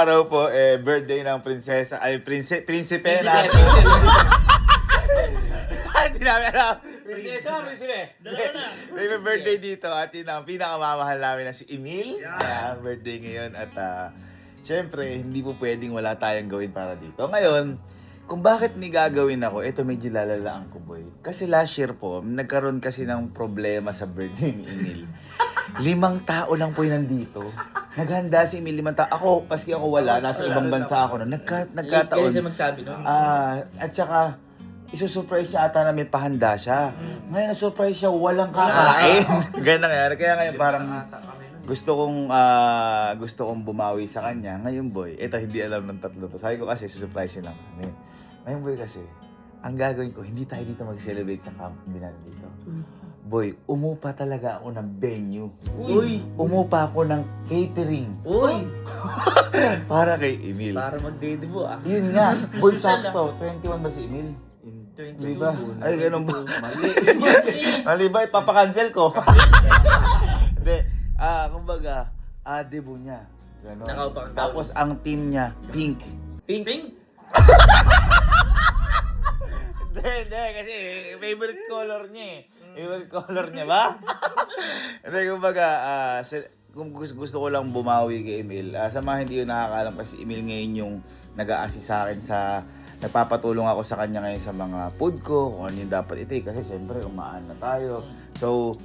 araw po, birthday ng prinsesa, ay, prinsipe na. Hindi namin alam. Prinsesa, prinsipe. May birthday dito at yun ang pinakamamahal namin na si Emil. Ayan, birthday ngayon at syempre, hindi po pwedeng wala tayong gawin para dito. Ngayon, kung bakit may gagawin ako, ito medyo lalalaan ko, boy. Kasi last year po, nagkaroon kasi ng problema sa birthday ni Emil. 5 tao lang po yung nandito. Naghanda si Emil, 5 tao. Ako, paski ako wala, nasa ibang bansa ako na. Nagkataon. Kaya siya magsabi nun. At saka, isusurprise siya ata na may pahanda siya. Ngayon, na-surprise siya, walang kakain. Ganun nangyari. Kaya ngayon, parang gusto kong bumawi sa kanya. Ngayon, boy, ito hindi alam ng tatlo to. Sabi ko kasi, susurprise lang kami. Ngayon, boy, kasi, ang gagawin ko, hindi tayo dito mag-celebrate sa camp. Hindi natin dito. Boy, umupa talaga ako ng venue. Uy! Umupa ako ng catering. Uy! Para kay Emil. Para mag-debut ah. Yun nga. Boy, sakto. 21 ba si Emil? 22. Di ba? Ay, ganun ba? Mali. Mali ba? Ipapakancel ko. Hindi. Kumbaga, debut niya. Ganun. Nakaupa ka. Tapos ang team niya, pink. Pink? Hindi. Kasi favorite color niya eh. Favorite color niya ba? Hindi, kumbaga, kung gusto ko lang bumawi kay Emil, sa mga hindi yun nakakaalam kasi Emil ngayon yung nag-a-assist sa akin sa nagpapatulong ako sa kanya ngayon sa mga food ko, kung ano yung dapat i-take kasi syempre umaan na tayo. So,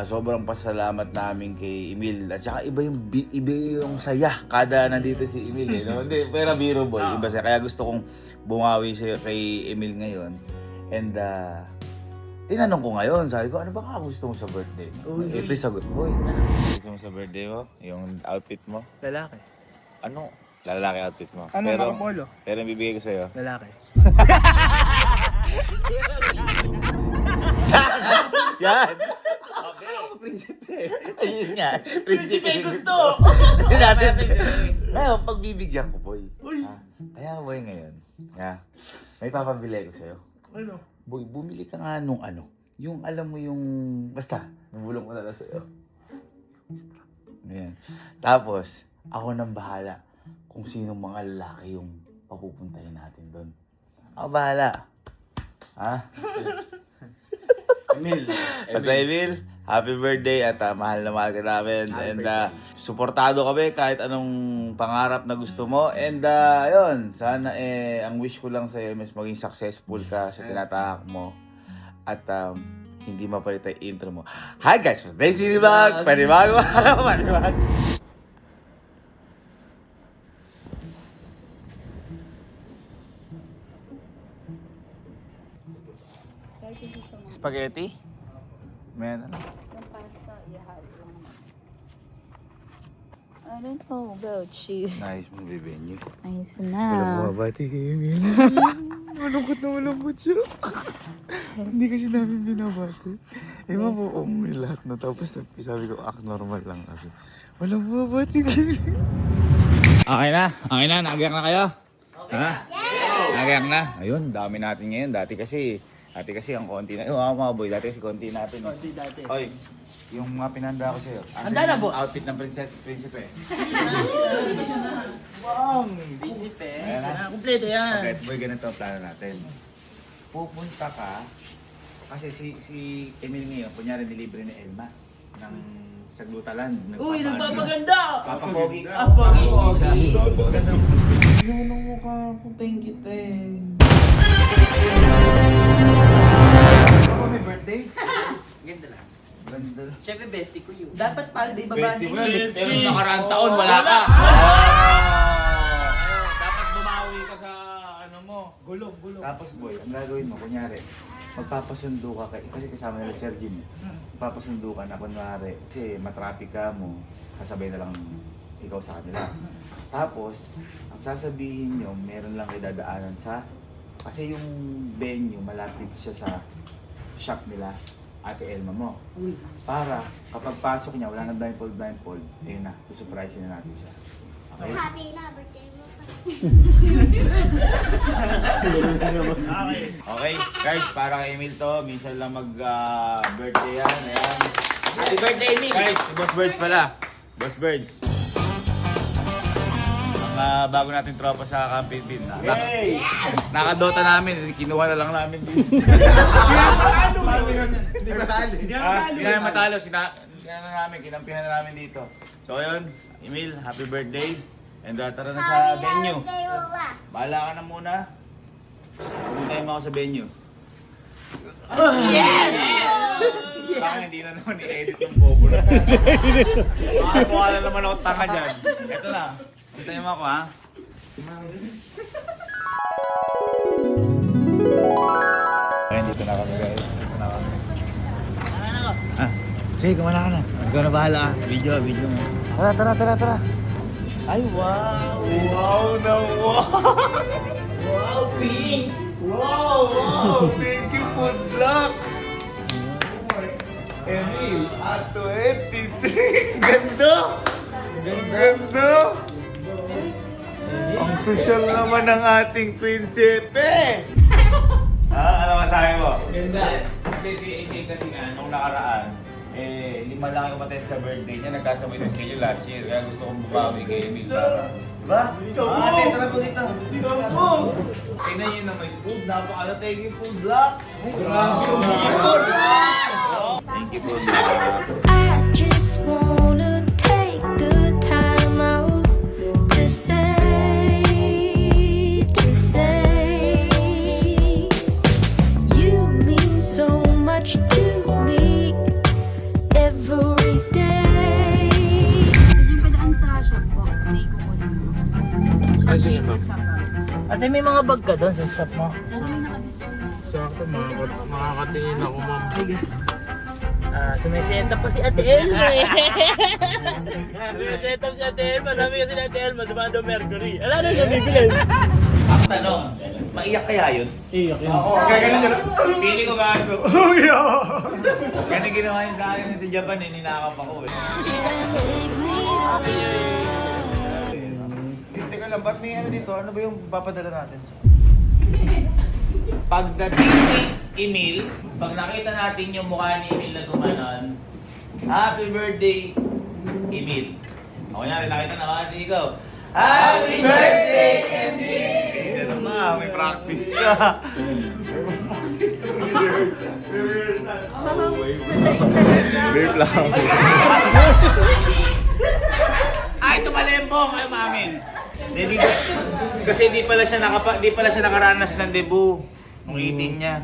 sobrang pasalamat namin kay Emil. At saka iba yung saya kada nandito si Emil eh. No? Hindi, pero biro boy, iba siya. Kaya gusto kong bumawi siya kay Emil ngayon. And tinanong ko ngayon, sabi ko, ano ba gusto mo sa birthday mo? Ito yung sagot boy. Gusto mo sa birthday mo? Yung outfit mo? Lalaki. Ano? Lalaki outfit mo. Ano, nakapolo? Pero yung bibigay ko sa'yo. Lalaki. Yan! Ako prinsipe. Ayun nga. Prinsipe gusto! Ngayon, pagbibigyan ko, boy. Kaya, boy, ngayon. May papabili ko sa'yo. Ano? Boy, bumili ka nga nung ano. Yung, alam mo yung... Basta, nabulong ko na lang sa'yo. Ayan. Tapos, ako nang bahala kung sino mga lalaki yung papupuntahin natin doon. Ako bahala. Ha? Emil. Basta Emil, happy birthday at mahal na mahal ka namin. And suportado kami kahit anong pangarap na gusto mo. And ayun, sana ang wish ko lang sa'yo mas maging successful ka sa tinatahak mo. At hindi mapalit ang intro mo. Hi guys, for today's video vlog, panibago araw, panibago. Spaghetti? Man, ano? Yung pasta, ihalo lang naman. I don't know about you. Nice mong venue. Ayos Walang na. bumabati kay Emil. Malungkot na malungkot siya. Hindi kasi namin binabati. Mabuo mo yung lahat na. Tapos sabi ko, normal lang kasi. Walang bumabati kay Emil. Okay na. Nagayak na kayo? Ha? Nagayak na? Ayun, dami natin ngayon. Dati kasi ang konti na. Mga boy, dati kasi konti natin. Konti dati. Oy, yung mga pinanda ko sa'yo. Handa na, boss? Outfit ng prinsipe. Wow! Prinsipe. Ayan na. Kompleto yan. Okay, boy, ganito ang plano natin. Pupunta ka, kasi si Emil ngayon, kunyari nilibre ni Elma ng Saglutalan. Uy, nagpapaganda! Papapogi ka. Papapogi. Yun ang mukha ko, thank you, Ako may birthday? Ganda lang. Ganda. Siyempre bestie ko yun. Dapat pala di babandi. Pero sa karang taon, wala ka. Dapat bumawi ka sa ano mo. Gulong. Tapos boy, ang gagawin mo, kunyari, magpapasundo ka kasi kasama nila Sir Jim. Magpapasundo ka na kunwari, kasi matraffic ka mo, kasabay na lang ikaw sa kanila. Tapos, ang sasabihin nyo, meron lang kayo dadaanan kasi yung venue, malapit siya sa shop nila, Ate Elma mo. Para kapag pasok niya, wala nang blindfold, ayun na, susurprisein na natin siya. Okay? Happy na birthday mo. Okay, guys, para kay Emil to, minsan lang mag-birthday yan. Ayan. Happy birthday, Emil! Guys, si Boss Birds pala. Boss Birds. mga bago nating tropa sa Campaign Pin. Nakadota namin, kinuha na lang namin dito. Hindi namin matalo, kinampihan na namin dito. So ayun, Emil, happy birthday. And tara na sa venue. Bahala ka na muna. Pumuntahin mo ako sa venue. Yes! Saka hindi na naman i-edit yung bobo na. Makakuha na naman ako tanga dyan. Ito na. Puntahin mo ako ha. Ayun, dito na kami guys. Dito na kami. Ah, sige, kumala ka na. Mas ko na bahala ka. Video mo. Tara. Ay, wow! Wow na wow! Wow, pink! Wow! Thank you, Food Block! Emil, at 23! Ganda! Ganda! Ang social naman ng ating prinsipe! Ano masahe mo? Ganda. Kasi si Emil kasi nga, nung nakaraan, 5 lang yung matay sa birthday niya, nagkasabay yung schedule last year. Kaya gusto kong bumawi kay Emil para. Diba? Ate, tara po dito. Dito po! Tingnan nyo na may food. Napaka-thank you, Food Block. Grabe yung Food Block! Thank you, Food Block. I just wanna take the time out to say, you mean so much to me every day. Yung padaan sa shop po, may kukunin mo. Ay, sige po. Ate, may mga bag ka doon sa shop mo? Dahil may nakadisplay. Sakto, makakatingin ako, ma'am. Sumisenta pa si Ate Elma eh. Sumisenta pa si Ate Elma. Sabi kasi ni Ate Elma, dumado Mercury. Ala na siya biglan. Ang tanong, maiyak kaya yun? Iyak yun. Oo, kaya ganun yun. Pili ko gaano. Ganun ginawa yun sa akin sa Japan eh, ninakap ako eh. Teka lang, ba't may ano dito? Ano ba yung papadala natin? Pagdating ni Emil, pag nakita natin yung mukha ni Emil na gumanon, Happy birthday, Emil. Ako nga, nakita na ako, ikaw. Happy birthday, Emil! Ito naman, may practice ka. Wave lang. Ay, tumalembong kayo, mamin. Kasi di pala siya nakaranas ng debut. Ang iting niya.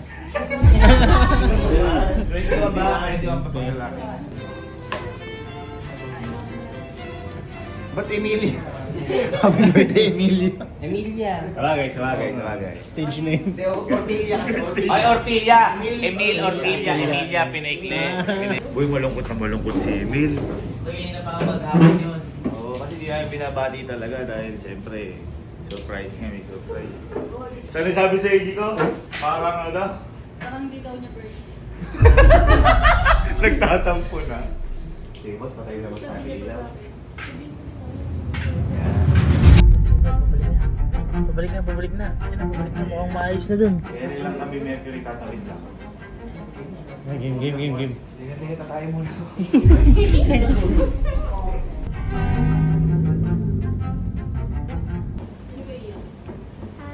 Ready ka ba? Ready ka pa. Ba't Emilia? Happy birthday, Emilia. Emilia. Sabagay. Stage name. Ay, Ortilia. Emilia, pinaikli. Uy, malungkot si Emil. Tuloy na pa maghapon yun. Oo, kasi di namin pinabati talaga dahil siyempre, surprise nga, may surprise. Saan sabi sa AG ko? Parang ano? Parang di daw niya birthday. Nagtatampo na. Okay, boss, patay na boss namin ilaw. Pabalik na. Yan na, pabalik na. Mukhang maayos na dun. Kaya rin lang kami Mercury tatawid lang. Game. Lihat tayo muna.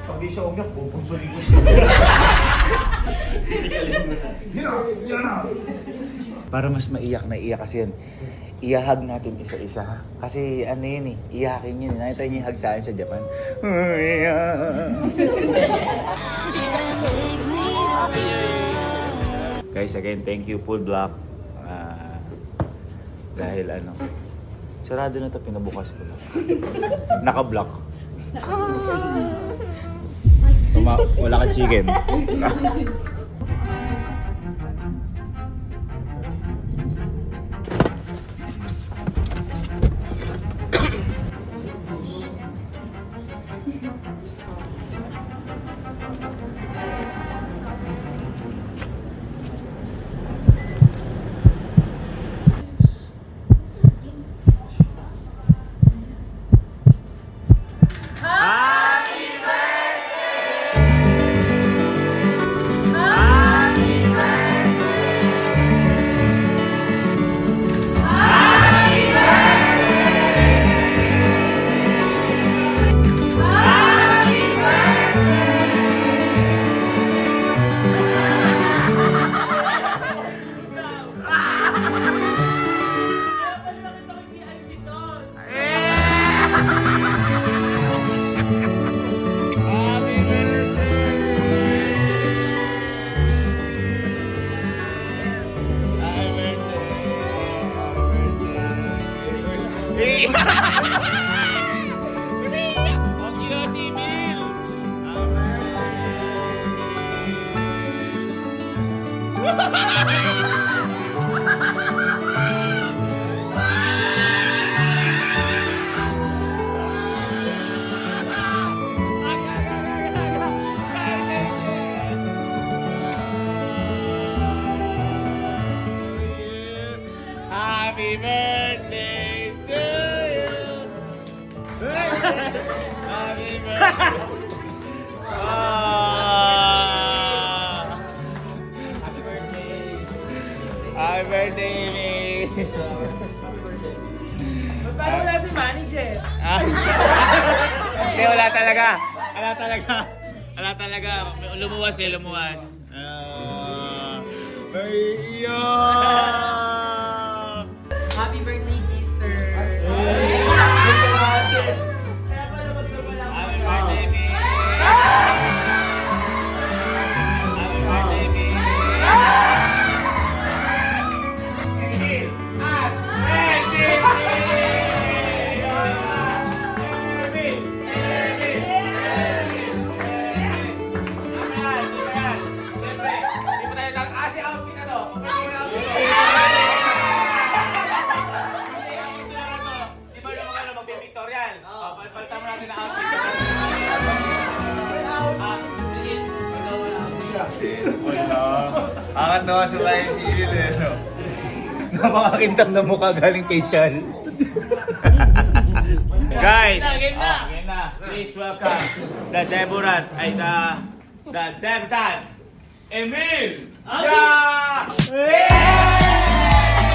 Pag di siya umiyak, pupunsulin ko siya. Yan na. Para mas maiyak na iyak kasi yan. Iyahag natin isa-isa ha. Kasi ano yun eh, iyakin yun. Nakita niyo yung hug sa akin sa Japan. Guys, again, thank you, Full Block. Dahil ano, sarado na ito, pinabukas ko lang. Naka-block. Wala ka chicken. Happy birthday to you. Happy birthday. Happy birthday. Happy birthday, Amy. Paano wala si manager? Hindi, wala talaga. Wala talaga. Wala talaga. Lumuwas eh, lumuwas. Happy birthday, sister! Happy birthday, Amy. Happy birthday, Amy. Angat naman sa tayo civil eh, no? Napakakintang na mukha galing facial. Guys! Game na! Game na. Please welcome the Deborah, ay the debutant, Emil! Yeah! I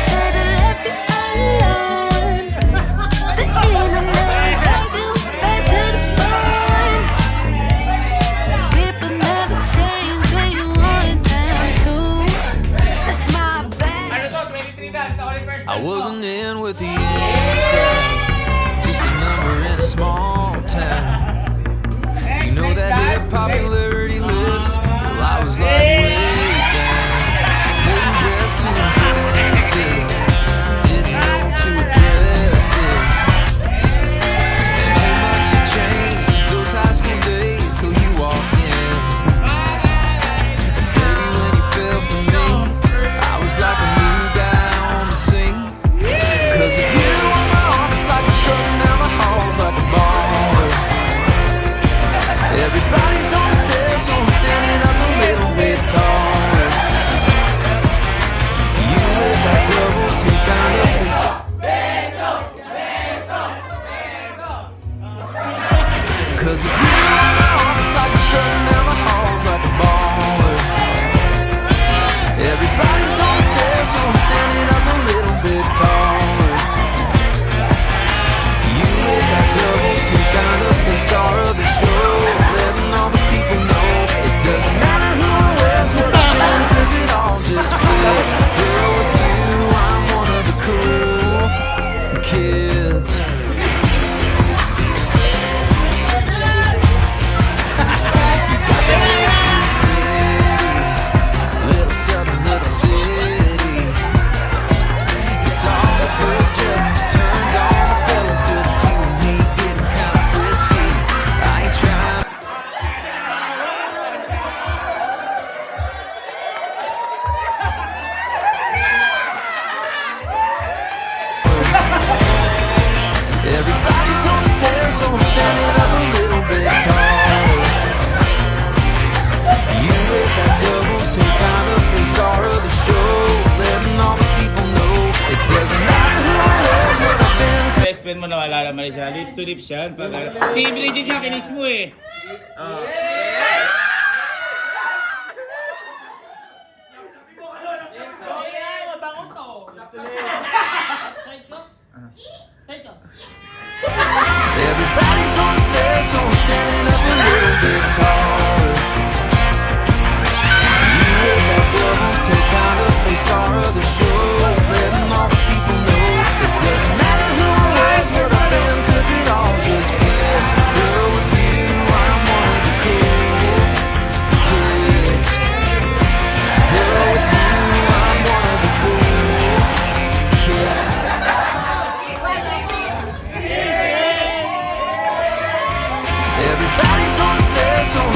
said I left it alone. The internet told you back to the bone. People never change when you want them to. That's my bad. Ano to? 23 dance, only first I wasn't in with the in crowd, just a number in a small town. You know that hit popularity list? Well, I was like way down. Didn't dress too impressive, didn't know to address it. And ain't much had changed since those high school days till you walked in. And baby, when you fell for me, I was like a new guy on the scene. 'Cause with you on my arm, it's like I'm strutting down the halls like a baller. Everybody's gonna stare, so I'm standing up a little bit taller. You live that double take kind of face. 'Cause with you on my arm, it's like I'm strutting down the halls like a baller. Everybody's gonna stare, so I'm standing up a little bit taller. You live that double take kind of face, star of the show, letting all the people know it doesn't matter who or where's what I've been, 'cause it all just flipped. Girl, with you, I'm one of the cool kids. Little southern little city. It's all the girls just turns on the fellas, but it's you and me getting kinda frisky. I ain't trying. Everybody's gonna stare, so I'm standing up a little bit taller. You with that double take kind of face, star of the show, letting all the people know it doesn't matter who or where's what I've been. Best friend mo nawala naman siya. Lips to lips yan. Si Bridget nga kinis mo eh. Mabango to! Kahit ko? Kahit ko? Everybody's gonna stare, so I'm standing up a little bit taller. You with that double take kind of face, star of the show, letting all the people know it doesn't matter who or where's what I've been, 'cause it all just flipped. Girl, with you, I'm one of the cool kids. Girl, with you, I'm one of the cool kids. Everybody's gonna stare, so I'm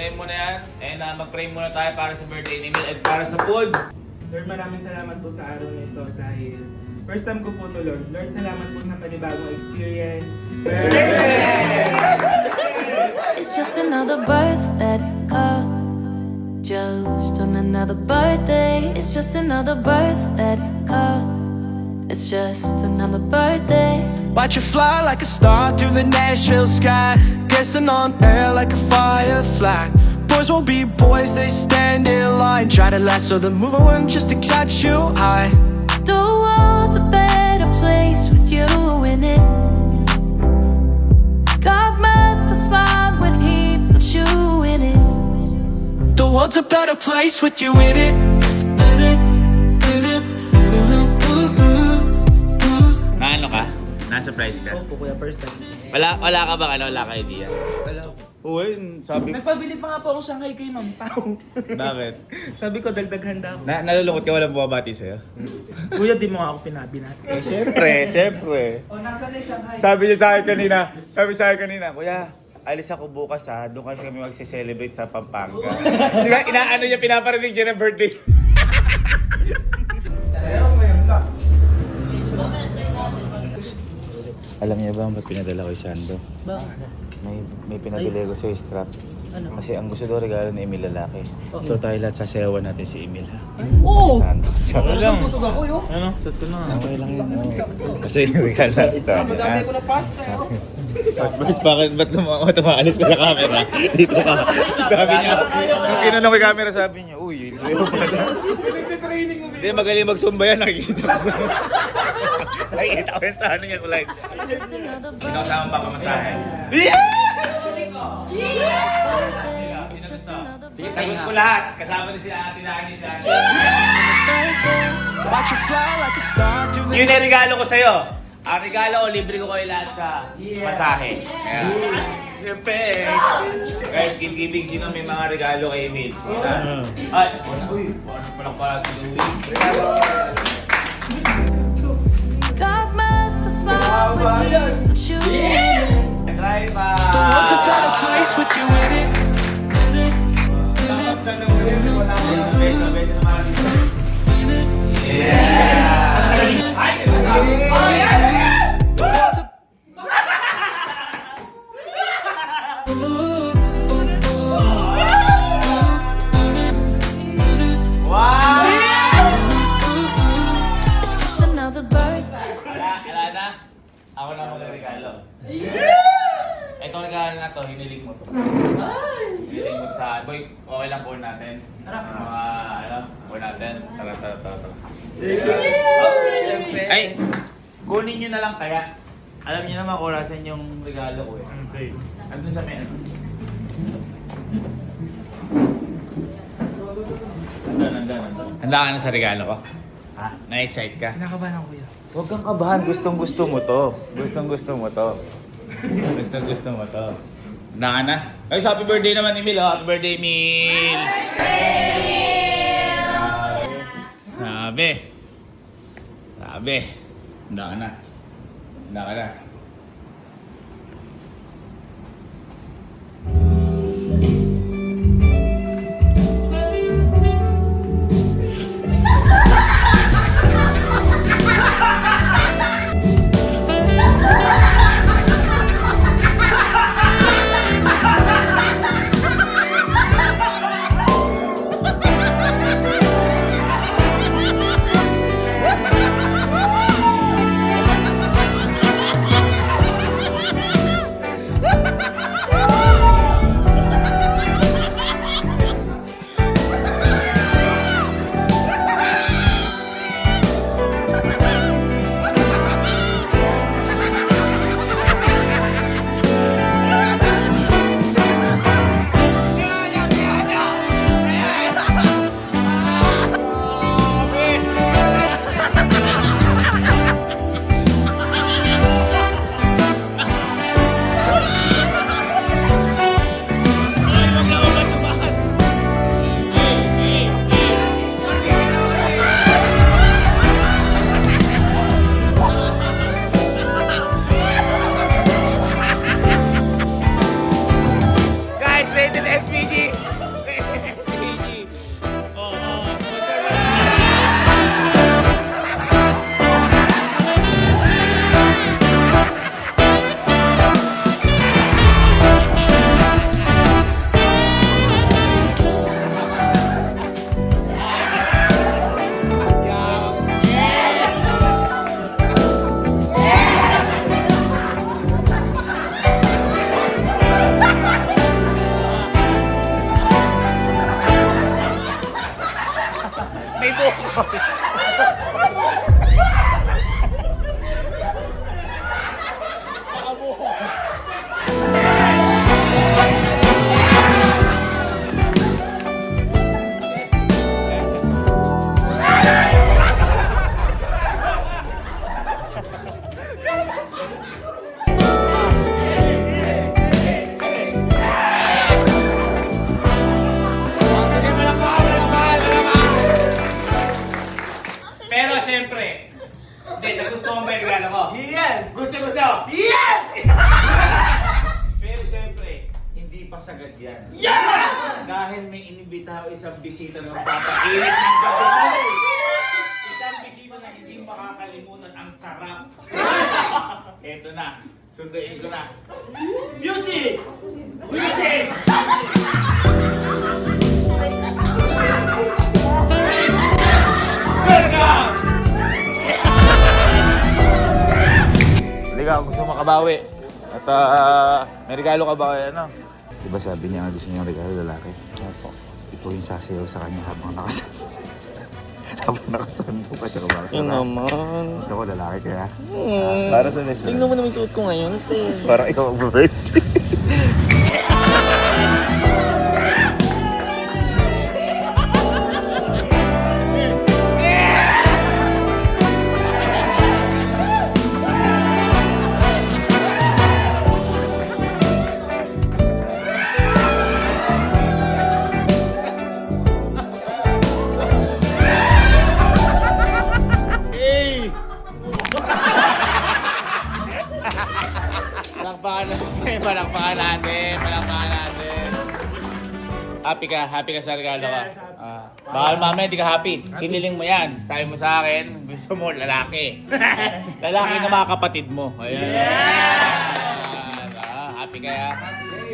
patayin mo na yan. And mag-pray muna tayo para sa birthday ni Emil at para sa food. Lord, maraming salamat po sa araw na ito dahil first time ko po to, Lord. Lord, salamat po sa panibagong experience. It's just another birthday call. Just on another birthday. It's just another birthday call. It's just another birthday. Watch you fly like a star through the Nashville sky, glisten on air like a firefly. Boys won't be boys, they stand in line, try to lasso the moon just to catch you high. The world's a better place with you in it. God must have smiled when he put you in it. The world's a better place with you in it. Naano ka? Na-surprise ka? Opo, kuya, first time. Wala ka bang ano? Wala ka idea? Wala po. Uy, sabi Nagpabili pa nga po ako Shanghai kay Ma'am Pao. Bakit? Sabi ko, dagdag handa ako. Nalulungkot ka walang bumabati sa'yo? Kuya, di mo nga ako pinabinati. Siyempre. O, nasa na yung Shanghai? Sabi sa akin kanina, Kuya, alis ako bukas ha, doon kasi kami magse-celebrate sa Pampanga. Sige, inaano niya, pinaparinig niya ng birthday. Alam niya ba ba't pinadala ko si Sando? May pinabili ko sa strap. Kasi ang gusto daw regalo ni Emil lalaki. So tayo lahat sasayawan natin si Emil ha. Oo! Sando. Sabi lang. Busog ako yun. Ano? Suot ko na. Okay lang yun. Kasi yung regalo natin. Madami ko na pasta yun. Ba't tumaalis ka sa camera? Dito ka. Sabi niya, nung kinanong kay camera, sabi niya, uy, sa'yo pala. Hindi, magaling magsumba yan, nakikita ko. Nakikita ko yan sa ano yan, like. It's just another Sinasama pa kamasahin. birthday. It's just another Sige, sagot ko lahat. Kasama din si Ate Nani sa akin. birthday. Watch you fly like a star through the Yun yung regalo ko sa'yo. Ang regalo ko, libre ko kayo lahat sa masahe. Kaya, siyempre, guys, giving sino may mga regalo kay Emil. Ay, uy, ano pa lang pala si Louie. God must have smiled when he put you in it. Try pa! The world's a better place with you in it. Beso naman. Yeah! Wow! It's just another birthday. Wala na. Ako na mag-regalo. Itong regalo na to, hiniling mo to. Hiniling mo sa... Boy, okay lang po natin. Tara. Po natin. Tara. Ay, kunin nyo na lang kaya. Alam niyo naman kung nasan yung regalo ko eh. Okay. Andun sa menu. Nandun. Handa ka na sa regalo ko? Ha? Na-excite ka? Kinakabahan ako, kuya. Huwag kang kabahan. Gustong-gusto mo to. Gustong-gusto mo to. Handa ka na? Ay, happy birthday naman, Emil. Happy birthday, Emil! Sabi. Handa ka na. sagad yan. Yeah! Dahil may inibita o isang bisita na magpapakilit ng gabi mo. Isang bisita na hindi makakalimutan ang sarap. Eto na, sunduin ko na. Music! Music! Welcome! Halika, gusto makabawi. At may regalo ka ba kaya ano? Diba sabi niya nga gusto niya ng regalo lalaki? Opo. Ikaw yung sasayaw sa kanya habang nakasando. Habang nakasando ka tsaka baka Yun naman. Gusto ko lalaki kaya. Para sa next Tingnan mo naman yung suot ko ngayon. Parang ikaw mag-birthday. Palakpakan natin. Happy ka sa regalo ka. Yes, happy. Baka mamaya hindi ka happy. Hiniling mo yan. Sabi mo sa akin, gusto mo lalaki. Lalaki na mga kapatid mo. Ayan. Happy kaya.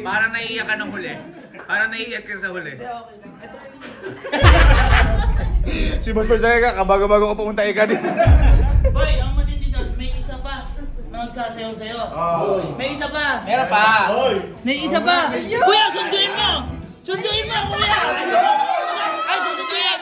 Parang naiiyak ka ng huli. Parang naiiyak ka sa huli. Si Boss Persega ka, kabago-bago ko pumunta ka din. Boy, ang matindi doon, may isa pa. Magsasayaw sa'yo. May isa pa. Meron pa. May isa pa. Kuya, sunduin mo! Sunduin mo, kuya! Ay, sunduin mo!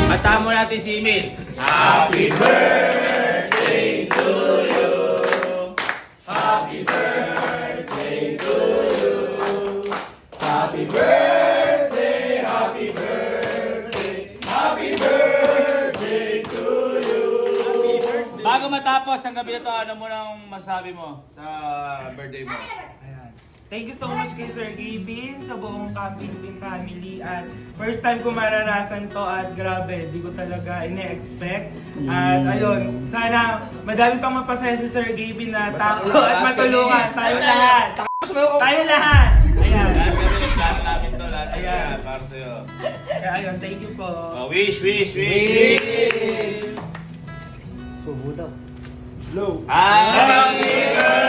Atamo natin si Emil. Happy birthday to you. Happy birthday to you. Happy birthday, happy birthday, happy birthday to you. Bago matapos ang gabi na to, ano mo nang masabi mo sa birthday mo? Ayan. Thank you so much kay Sir Gavin sa buong Camping Team family at first time ko maranasan to at grabe, di ko talaga ine-expect. At ayun, sana madami pang mapasaya si Sir Gavin na tao at matulungan tayo lahat. Tayo lahat! Ayan. Plano namin to, lahat Ayan. yan, para sa'yo. Kaya ayun, thank you po. Wish! Low. Happy birthday!